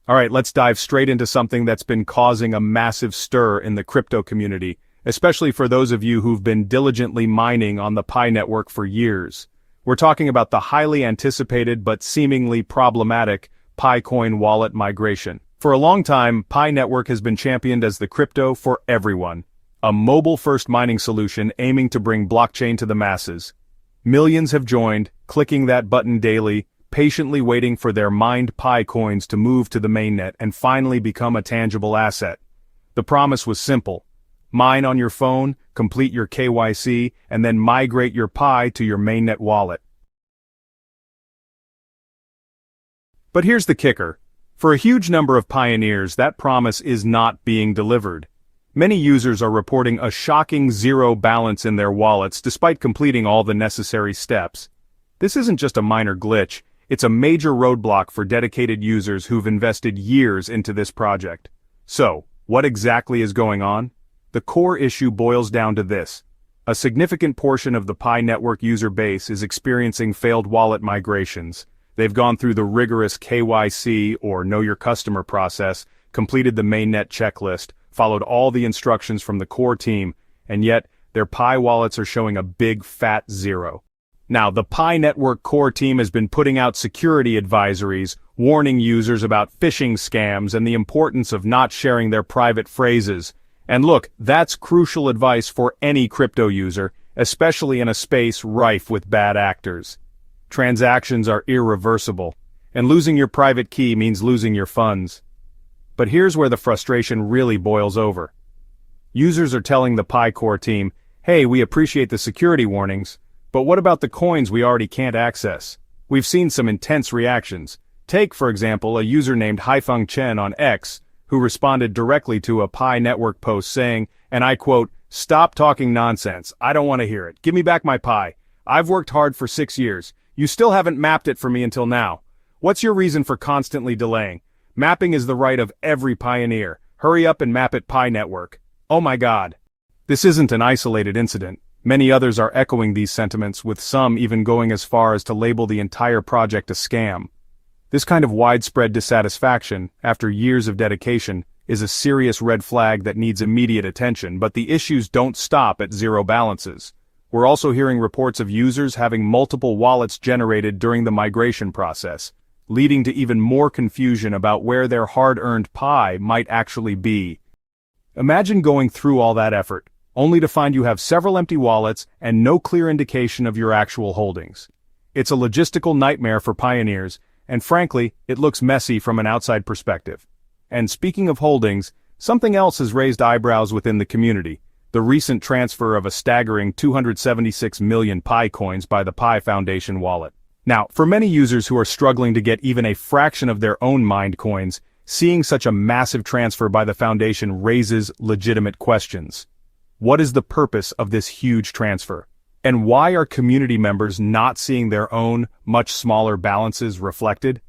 Alright, let's dive straight into something that's been causing a massive stir in the crypto community, especially for those of you who've been diligently mining on the Pi network for years. We're talking about the highly anticipated but seemingly problematic Picoin wallet migration. For a long time, Pi network has been championed as the crypto for everyone. A mobile-first mining solution aiming to bring blockchain to the masses. Millions have joined, clicking that button daily, patiently waiting for their mined Pi coins to move to the mainnet and finally become a tangible asset. The promise was simple. Mine on your phone, complete your KYC, and then migrate your Pi to your mainnet wallet. But here's the kicker. For a huge number of pioneers, that promise is not being delivered. Many users are reporting a shocking zero balance in their wallets despite completing all the necessary steps. This isn't just a minor glitch, it's a major roadblock for dedicated users who've invested years into this project. So, what exactly is going on? The core issue boils down to this. A significant portion of the Pi network user base is experiencing failed wallet migrations. They've gone through the rigorous KYC or Know Your Customer process, completed the mainnet checklist, followed all the instructions from the core team, and yet, their Pi wallets are showing a big fat zero. Now, the Pi network core team has been putting out security advisories, warning users about phishing scams and the importance of not sharing their private phrases. And look, that's crucial advice for any crypto user, especially in a space rife with bad actors. Transactions are irreversible, and losing your private key means losing your funds. But here's where the frustration really boils over. Users are telling the Pi core team, hey, we appreciate the security warnings, but what about the coins we already can't access? We've seen some intense reactions. Take, for example, a user named Haifeng Chen on X, who responded directly to a Pi network post saying, and I quote, "Stop talking nonsense, I don't want to hear it, give me back my Pi. I've worked hard for 6 years, you still haven't mapped it for me until now. What's your reason for constantly delaying? Mapping is the right of every pioneer, hurry up and map it Pi network. Oh my god." This isn't an isolated incident. Many others are echoing these sentiments, with some even going as far as to label the entire project a scam. This kind of widespread dissatisfaction, after years of dedication, is a serious red flag that needs immediate attention, but the issues don't stop at zero balances. We're also hearing reports of users having multiple wallets generated during the migration process, leading to even more confusion about where their hard-earned Pi might actually be. Imagine going through all that effort, only to find you have several empty wallets and no clear indication of your actual holdings. It's a logistical nightmare for pioneers, and frankly, it looks messy from an outside perspective. And speaking of holdings, something else has raised eyebrows within the community: the recent transfer of a staggering 276 million Pi coins by the Pi Foundation wallet. Now, for many users who are struggling to get even a fraction of their own mined coins, seeing such a massive transfer by the Foundation raises legitimate questions. What is the purpose of this huge transfer? And why are community members not seeing their own, much smaller balances reflected?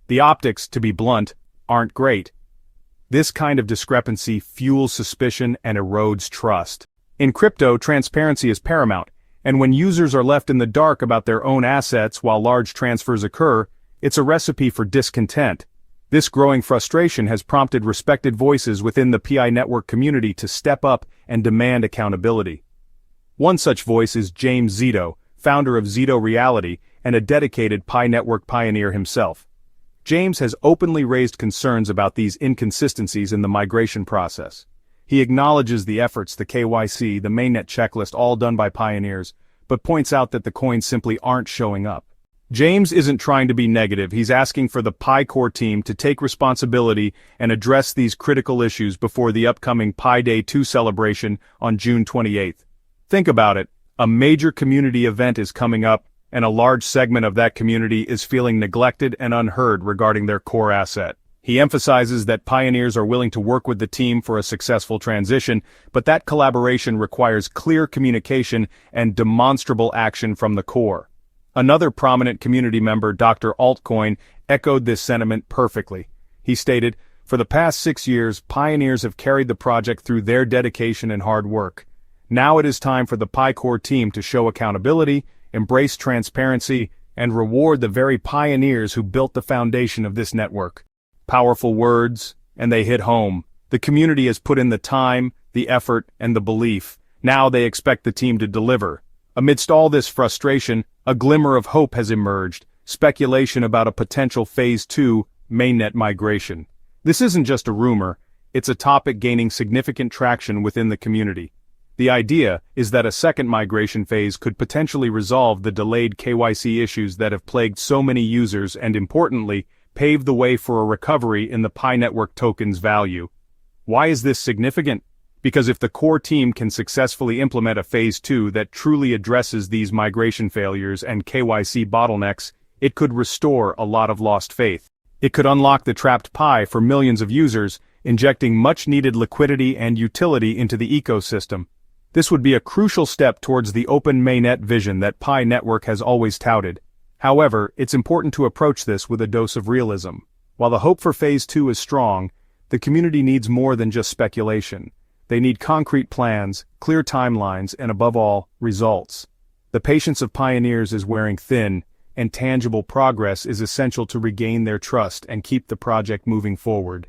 The optics, to be blunt, aren't great. This kind of discrepancy fuels suspicion and erodes trust. In crypto, transparency is paramount, and when users are left in the dark about their own assets while large transfers occur, it's a recipe for discontent. This growing frustration has prompted respected voices within the Pi network community to step up and demand accountability. One such voice is James Zito, founder of Zito Reality and a dedicated Pi network pioneer himself. James has openly raised concerns about these inconsistencies in the migration process. He acknowledges the efforts, the KYC, the mainnet checklist, all done by pioneers, but points out that the coins simply aren't showing up. James isn't trying to be negative, he's asking for the Pi core team to take responsibility and address these critical issues before the upcoming Pi Day 2 celebration on June 28th. Think about it, a major community event is coming up, and a large segment of that community is feeling neglected and unheard regarding their core asset. He emphasizes that pioneers are willing to work with the team for a successful transition, but that collaboration requires clear communication and demonstrable action from the core. Another prominent community member, Dr. Altcoin, echoed this sentiment perfectly. He stated, "For the past 6 years, pioneers have carried the project through their dedication and hard work. Now it is time for the Pi core team to show accountability, embrace transparency, and reward the very pioneers who built the foundation of this network." Powerful words, and they hit home. The community has put in the time, the effort, and the belief. Now they expect the team to deliver. Amidst all this frustration, a glimmer of hope has emerged. Speculation about a potential Phase 2 Mainnet migration. This isn't just a rumor, it's a topic gaining significant traction within the community. The idea is that a second migration phase could potentially resolve the delayed KYC issues that have plagued so many users and, importantly, pave the way for a recovery in the Pi Network token's value. Why is this significant? Because if the core team can successfully implement a Phase 2 that truly addresses these migration failures and KYC bottlenecks, it could restore a lot of lost faith. It could unlock the trapped Pi for millions of users, injecting much-needed liquidity and utility into the ecosystem. This would be a crucial step towards the open Mainnet vision that Pi Network has always touted. However, it's important to approach this with a dose of realism. While the hope for Phase 2 is strong, the community needs more than just speculation. They need concrete plans, clear timelines, and above all, results. The patience of pioneers is wearing thin, and tangible progress is essential to regain their trust and keep the project moving forward.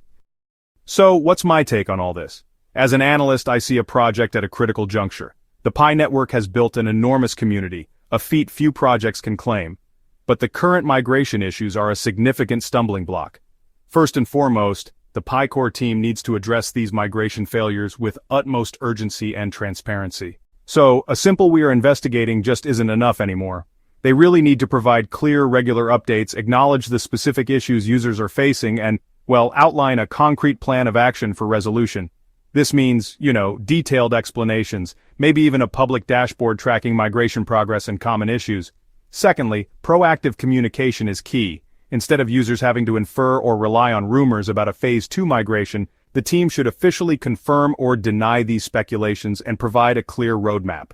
So, what's my take on all this? As an analyst, I see a project at a critical juncture. The Pi Network has built an enormous community, a feat few projects can claim. But the current migration issues are a significant stumbling block. First and foremost, the Pi Core team needs to address these migration failures with utmost urgency and transparency. So, a simple "we are investigating" just isn't enough anymore. They really need to provide clear, regular updates, acknowledge the specific issues users are facing, and, well, outline a concrete plan of action for resolution. This means, detailed explanations, maybe even a public dashboard tracking migration progress and common issues. Secondly, proactive communication is key. Instead of users having to infer or rely on rumors about a Phase 2 migration, the team should officially confirm or deny these speculations and provide a clear roadmap.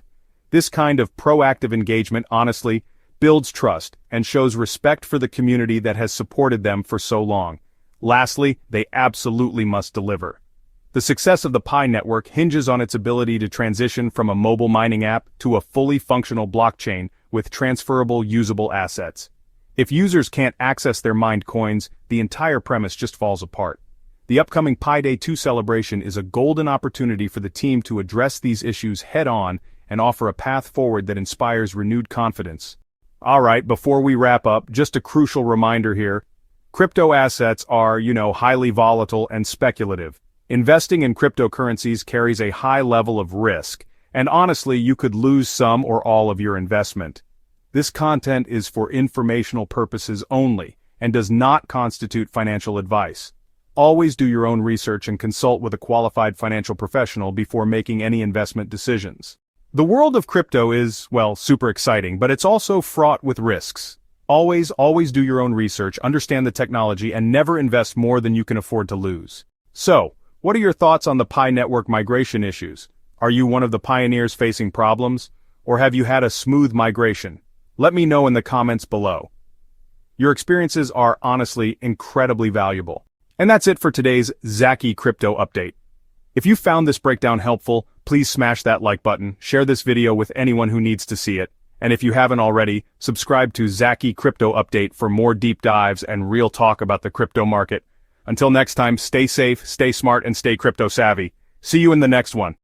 This kind of proactive engagement, honestly, builds trust and shows respect for the community that has supported them for so long. Lastly, they absolutely must deliver. The success of the Pi Network hinges on its ability to transition from a mobile mining app to a fully functional blockchain with transferable usable assets. If users can't access their mined coins, the entire premise just falls apart. The upcoming Pi Day 2 celebration is a golden opportunity for the team to address these issues head-on and offer a path forward that inspires renewed confidence. Alright, before we wrap up, just a crucial reminder here. Crypto assets are, highly volatile and speculative. Investing in cryptocurrencies carries a high level of risk, and honestly, you could lose some or all of your investment. This content is for informational purposes only, and does not constitute financial advice. Always do your own research and consult with a qualified financial professional before making any investment decisions. The world of crypto is, super exciting, but it's also fraught with risks. Always do your own research, understand the technology, and never invest more than you can afford to lose. So, what are your thoughts on the Pi Network migration issues? Are you one of the pioneers facing problems? Or have you had a smooth migration? Let me know in the comments below. Your experiences are honestly incredibly valuable. And that's it for today's Zacchy Crypto update. If you found this breakdown helpful, please smash that like button, share this video with anyone who needs to see it, and if you haven't already, subscribe to Zacchy Crypto Update for more deep dives and real talk about the crypto market. Until next time, stay safe, stay smart, and stay crypto savvy. See you in the next one.